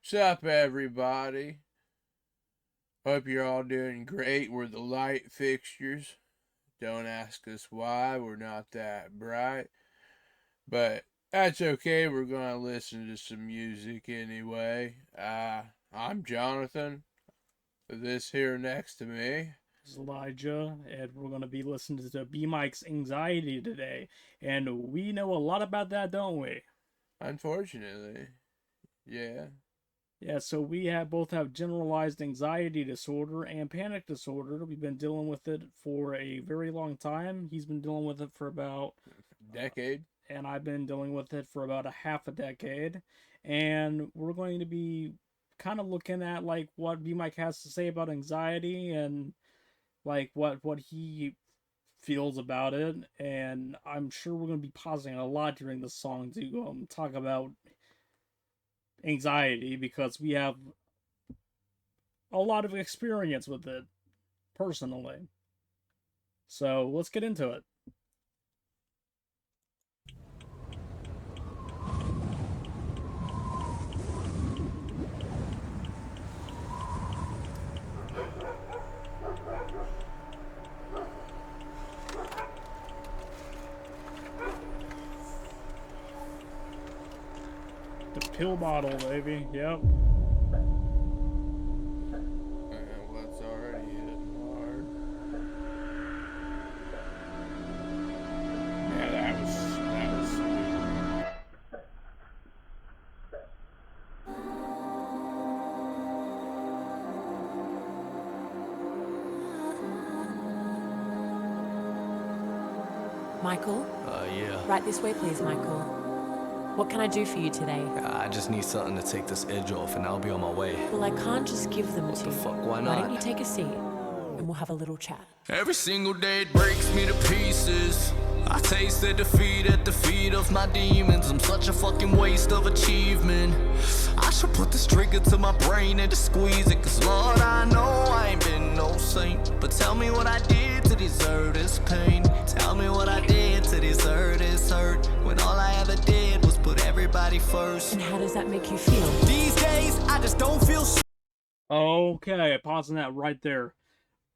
Sup, everybody? Hope you're all doing great. We're the light fixtures. Don't ask us why. We're not that bright. But that's okay. We're going to listen to some music anyway. I'm Jonathan. This here next to me is Elijah, and we're going to be listening to Bmike's Anxiety today. And we know a lot about that, don't we? Unfortunately. Yeah. Yeah, so we both have generalized anxiety disorder and panic disorder. We've been dealing with it for a very long time. He's been dealing with it for about a decade. And I've been dealing with it for about a half a decade. And we're going to be kind of looking at like what Bmike has to say about anxiety and like what he feels about it. And I'm sure we're going to be pausing a lot during the song to talk about anxiety because we have a lot of experience with it personally. So let's get into it. The pill bottle, baby. Yep. Well, it's already hitting hard. Yeah, that was Michael? Yeah. Right this way, please, Michael. What can I do for you today? I just need something to take this edge off and I'll be on my way. Well, I can't just give them to you. What the fuck, why Why not? don't you take a seat and we'll have a little chat? Every single day it breaks me to pieces. I taste the defeat at the feet of my demons. I'm such a fucking waste of achievement. I should put this trigger to my brain and just squeeze it. Cause Lord, I know I ain't been no saint. But tell me what I did to deserve this pain. Tell me what I did to deserve this hurt. When all I ever did was put everybody first. And how does that make you feel? These days, I just don't feel Okay, pausing that right there.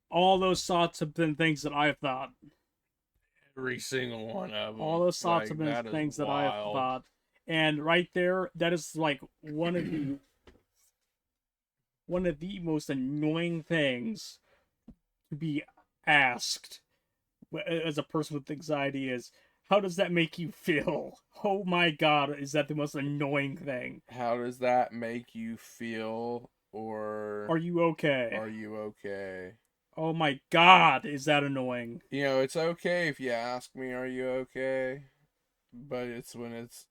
All those thoughts have been things that I've thought. every single one of them. All those thoughts Like, have been things that I have thought. And right there, that is like one of the most annoying things to be asked as a person with anxiety is, how does that make you feel? Oh my god, is that the most annoying thing? How does that make you feel? Or Are you okay? Are you okay? Oh my god, is that annoying? You know, it's okay if you ask me, are you okay? But it's when it's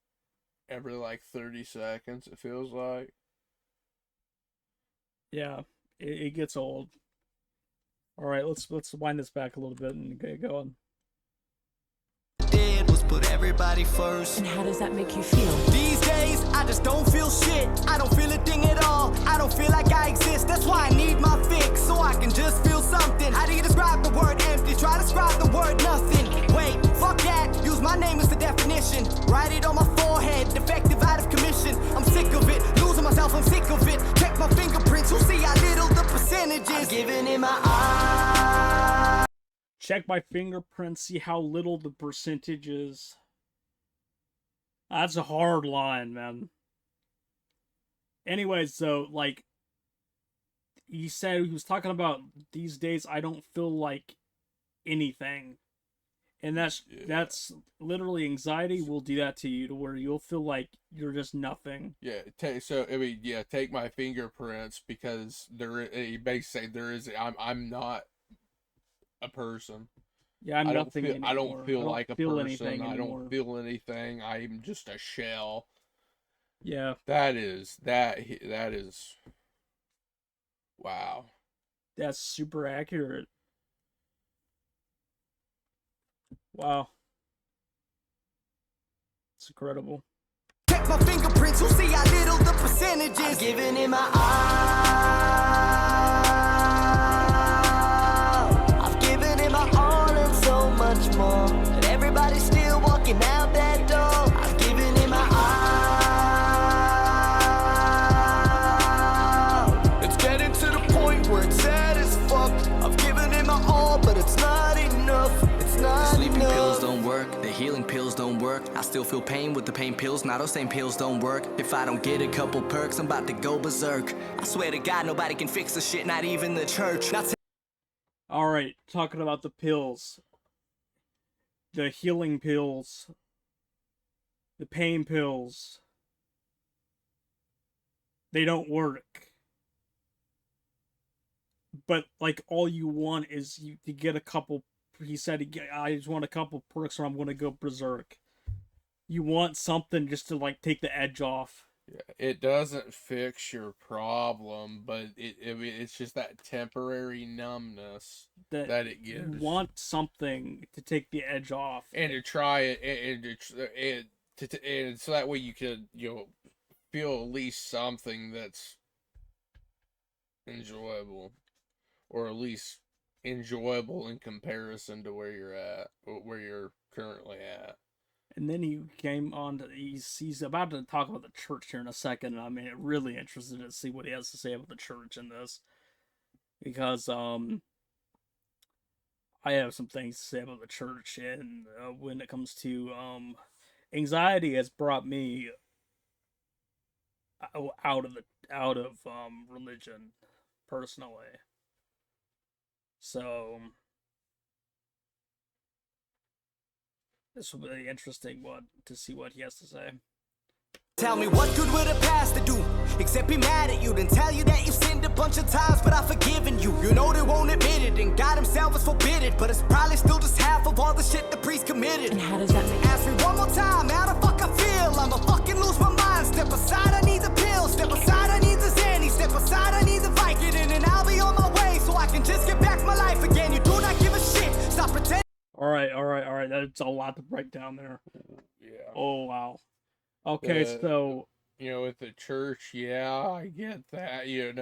every like 30 seconds, it feels like. Yeah, it gets old. All right, let's wind this back a little bit and get going. did was put everybody first. And how does that make you feel? These days, I just don't feel shit. I don't feel a thing at all. I don't feel like I exist. That's why I need my fix, so I can just feel something. How do you describe the word empty? Try to describe the word nothing. Wait, fuck that. Use my name as the definition. Write it on my forehead. Defective, out of commission. I'm sick of it. Losing myself, I'm sick of it. Check my fingerprints. You'll see how little the percentages. I'm giving in my eyes. Check my fingerprints, see how little the percentage is. That's a hard line, man. Anyways, so, like, he said, he was talking about these days I don't feel like anything. And that's literally anxiety will do that to you, to where you'll feel like you're just nothing. Yeah, take my fingerprints, because he basically say I'm not a person. Yeah, I'm nothing anymore. I don't feel like a person. I anymore. don't feel anything. I'm just a shell. Yeah. That is wow. That's super accurate. Wow. It's incredible. Check my fingerprints, you'll see how little the percentages. I'm giving in my all. I've given in my all and so much more. But everybody's still walking out that door. I've given in my healing pills don't work. I still feel pain with the pain pills. Now those same pills don't work. If I don't get a couple perks, I'm about to go berserk. I swear to God, nobody can fix the shit, not even the church. Alright, talking about the pills. The healing pills. The pain pills. They don't work. But, like, all you want is to get a couple... He said, I just want a couple perks or I'm going to go berserk. You want something just to, like, take the edge off. Yeah, it doesn't fix your problem, but it's just that temporary numbness that it gives. You want something to take the edge off. And to try it, and so that way you could, feel at least something that's enjoyable. Or at least enjoyable in comparison to where you're currently at. And then he came on to he's about to talk about the church here in a second. I mean, really interested to see what he has to say about the church in this, because I have some things to say about the church, and when it comes to anxiety, has brought me out of religion personally. So this will be interesting to see what he has to say. Tell me what good would a pastor do, except be mad at you, then tell you that you've sinned a bunch of times, but I've forgiven you. You know they won't admit it, and God himself has forbid it, but it's probably still just half of all the shit the priest committed. And how does that make Ask me one more time, how the fuck I feel? I'ma fucking lose my mind. Step aside, I need the pill. Step aside, I need the Xanny. Step aside, I need the Vicodin, and I'll be on my way, so I can just get back my life again. You do not give a shit. Stop pretending. All right. That's a lot to break down there. Yeah. Oh wow. Okay, so with the church, yeah, I get that. I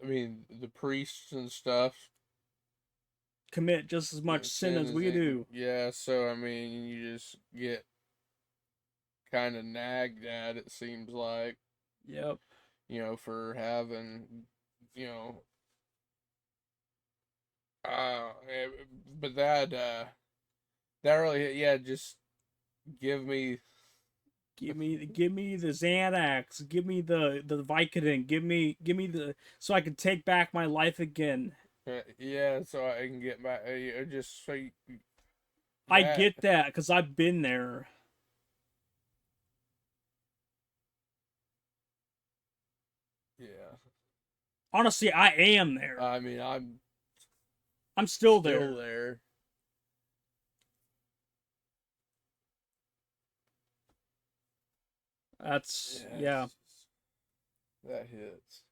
mean, the priests and stuff commit just as much sin as we do. Yeah, so I mean, you just get kind of nagged at, it seems like. Yep. For having, but that really, yeah, just give me the Xanax, give me the Vicodin, give me the, so I can take back my life again. Yeah, so I can get back, just so you, I get that, because I've been there. Yeah. Honestly, I am there. I mean, I'm still there. there. That's, yeah. That hits.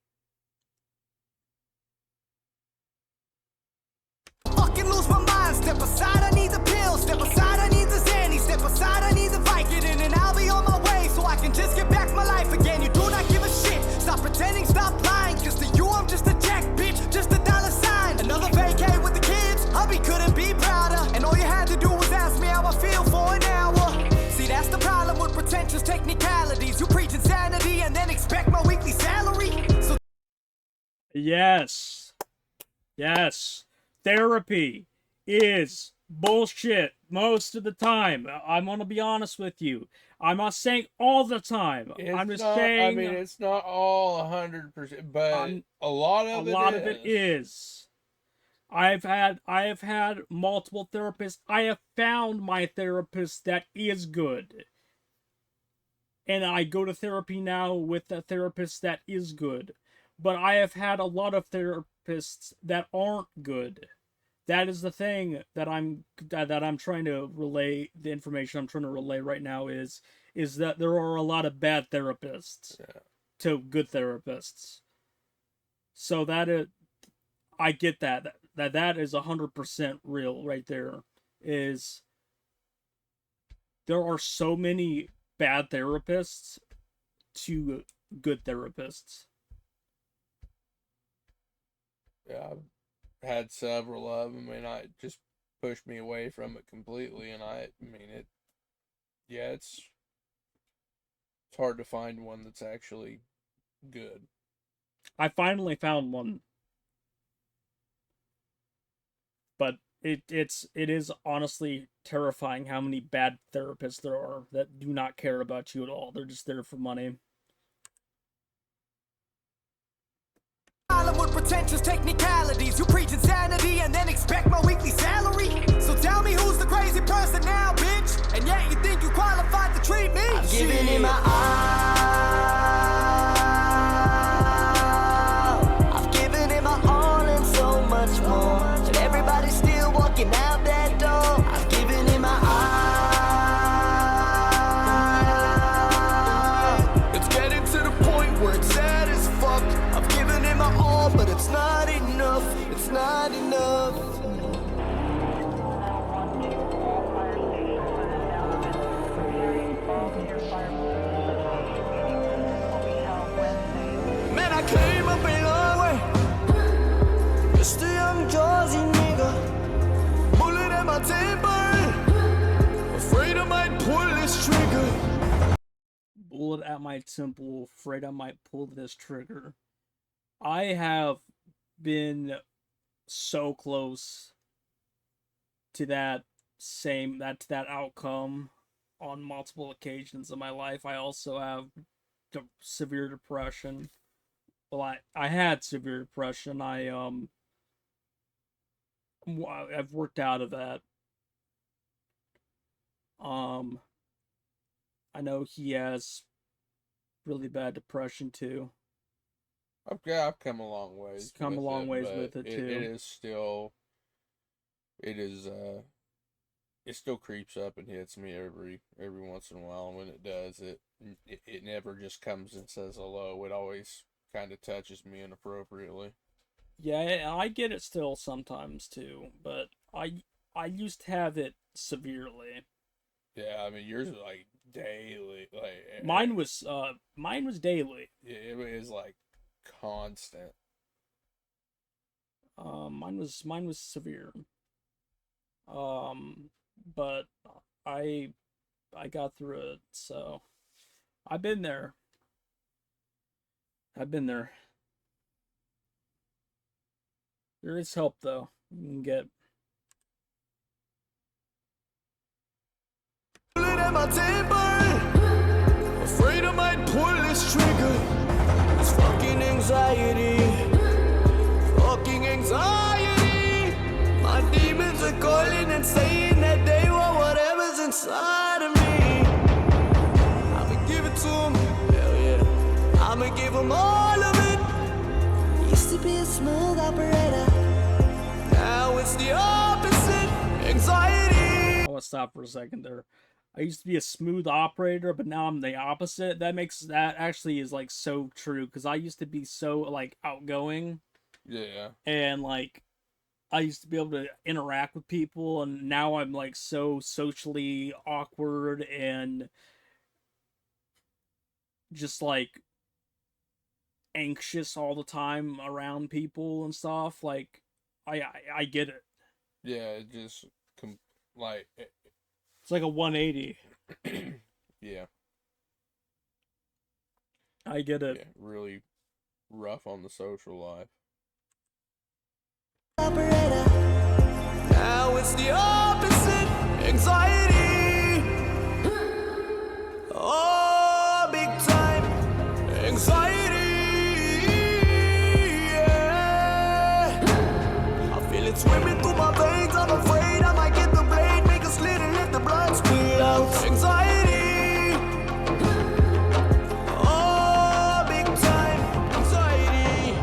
Fucking lose my mind. Step aside, I need the pill. Step aside, I need the Xanny. Step aside, I need the Vicodin, and I'll be on my way, so I can just get back my life again. You do not give a shit. Stop pretending, stop lying, cause to you I'm just a jack, bitch, just a dollar sign. Another vacay with the kids, hubby couldn't be prouder, and all you had to do was ask me how I feel for an hour. See, that's the problem with pretentious technicalities. You preach insanity and then expect my weekly salary. So Yes. Therapy is bullshit most of the time. I'm gonna be honest with you. I'm not saying all the time. I'm just saying. I mean, it's not all 100%, but a lot of it is. I have had multiple therapists. I have found my therapist that is good. And I go to therapy now with a therapist that is good. But I have had a lot of therapists that aren't good. That is the thing that I'm trying to relay. The information I'm trying to relay right now is that there are a lot of bad therapists to good therapists. So I get that is 100% real right there. Is there are so many bad therapists to good therapists. Yeah, I've had several of them, and it just pushed me away from it completely. And it's hard to find one that's actually good. I finally found one, but it is honestly terrifying how many bad therapists there are that do not care about you at all. They're just there for money. With pretentious technicalities, you preach insanity and then expect my weekly salary. So tell me who's the crazy person now, bitch? And yet you think you qualified to treat me? I've given it my all. I've given it my all and so much more. And everybody's still walking out that door. I've given it my all. It's getting to the point where it's sad as fuck. I've given it my all, but it's not enough. It's not enough. Man, I came up a long way. Just a young Jersey nigga. Bullet at my temple. Afraid I might pull this trigger. Bullet at my temple, afraid I might pull this trigger. I have been so close to that outcome on multiple occasions in my life. I also have severe depression. Well, I had severe depression. I've worked out of that. I know he has really bad depression too. I've come a long ways. It's come a long ways with it too. It is still. It is. It still creeps up and hits me every once in a while. And when it does, it never just comes and says hello. It always kind of touches me inappropriately. Yeah, I get it still sometimes too, but I used to have it severely. Yeah, I mean yours is like daily. Like mine was daily. It was like constant. Mine was severe. But I got through it, so I've been there. There is help though. You can get. My temper, afraid I might pull this trigger. It's fucking anxiety. My demons are calling and saying that they want whatever's inside of me. I'ma give it to them, hell yeah. I'ma give them all of it. Used to be a smooth operator. Now it's the opposite, anxiety. I want to stop for a second there. I used to be a smooth operator, but now I'm the opposite. That actually is like so true, because I used to be so like outgoing. Yeah. And like I used to be able to interact with people, and now I'm like so socially awkward and just like anxious all the time around people and stuff. Like I get it. Yeah, it just like it's like a 180. Yeah. I get it. Yeah, really rough on the social life. Now it's the opposite, anxiety. Oh, big time, anxiety. Yeah. I feel it swimming through my veins. I'm afraid I might get the blade, make a slit and let the blood spill out. Anxiety. Oh, big time, anxiety.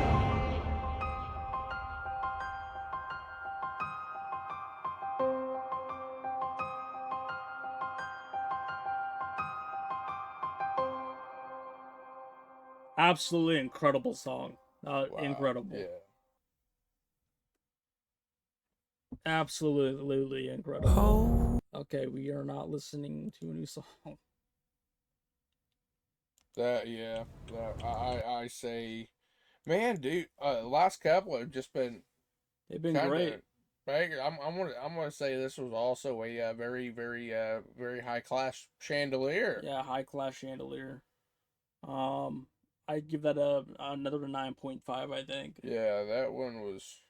Absolutely incredible song. Wow. Incredible. Yeah. Absolutely incredible. Okay, we are not listening to a new song. I say, man, dude, last couple have just been. They've been great. Banger. I'm gonna say this was also a very high class chandelier. Yeah, high class chandelier. I'd give that another 9.5, I think. Yeah, that one was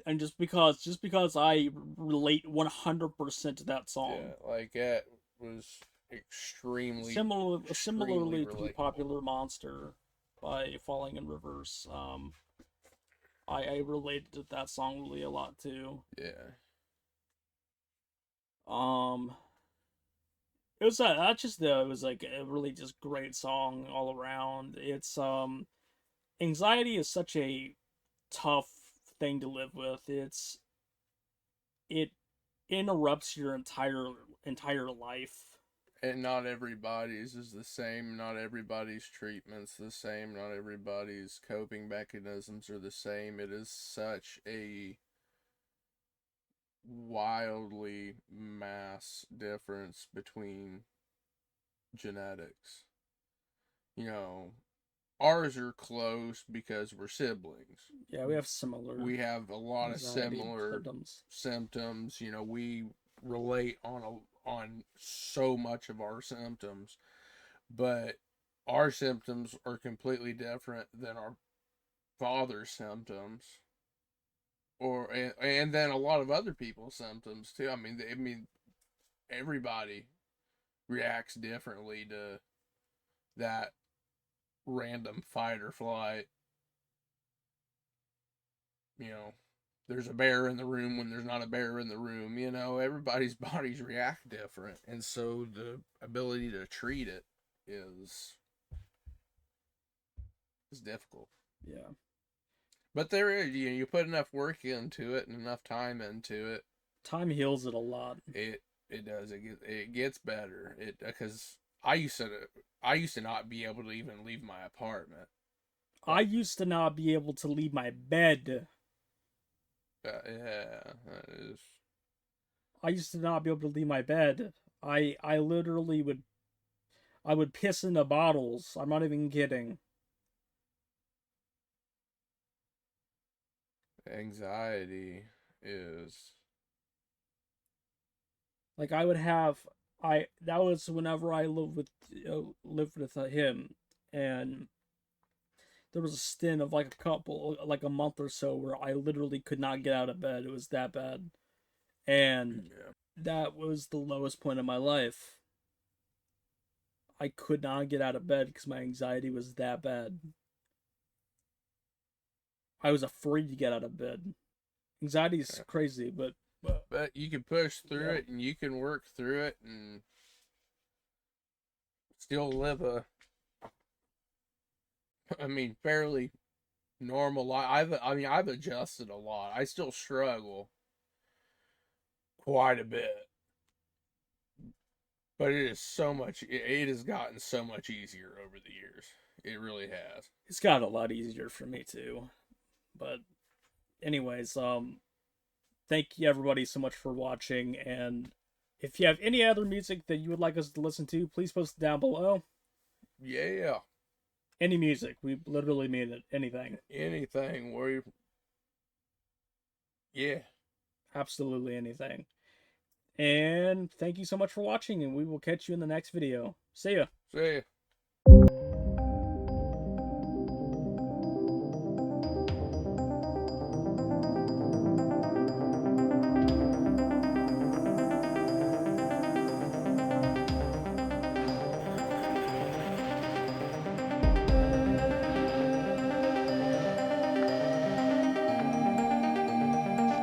And just because I relate 100% to that song. Yeah, like that was extremely Similarly to relatable. Popular Monster by Falling in Reverse. I related to that song really a lot too. Yeah. Um, it was that's just it was like a really just great song all around. It's anxiety is such a tough thing to live with. It interrupts your entire life. And not everybody's is the same. Not everybody's treatment's the same. Not everybody's coping mechanisms are the same. It is such a wildly mass difference between genetics. You know, ours are close because we're siblings. Yeah, we have similar We have a lot of anxiety similar symptoms. symptoms. You know, we relate on so much of our symptoms, but our symptoms are completely different than our father's symptoms, or and then a lot of other people's symptoms too. I mean, everybody reacts differently to that random fight or flight. You know, there's a bear in the room when there's not a bear in the room. You know, everybody's bodies react different, and so the ability to treat it is difficult. Yeah. But there is, you put enough work into it and enough time into it, Time heals it a lot. it does it gets better. It because I used to not be able to even leave my apartment. I used to not be able to leave my bed. Yeah, that is. I used to not be able to leave my bed. I literally would piss into bottles. I'm not even kidding. Anxiety is. Like I would have I that was whenever I lived with him, and there was a stint of like a month or so where I literally could not get out of bed. It was that bad. And Yeah. that was the lowest point of my life. I could not get out of bed because my anxiety was that bad. I was afraid to get out of bed. Anxiety is crazy, But you can push through yeah. it and you can work through it and still live fairly normal life. I've adjusted a lot. I still struggle quite a bit, but it is so much. It has gotten so much easier over the years. It really has. It's got a lot easier for me too. But anyways, thank you everybody so much for watching, and if you have any other music that you would like us to listen to, please post it down below. Yeah. Any music, we literally mean it. Anything. Anything where you. Yeah. Absolutely anything. And thank you so much for watching, and we will catch you in the next video. See ya. See ya.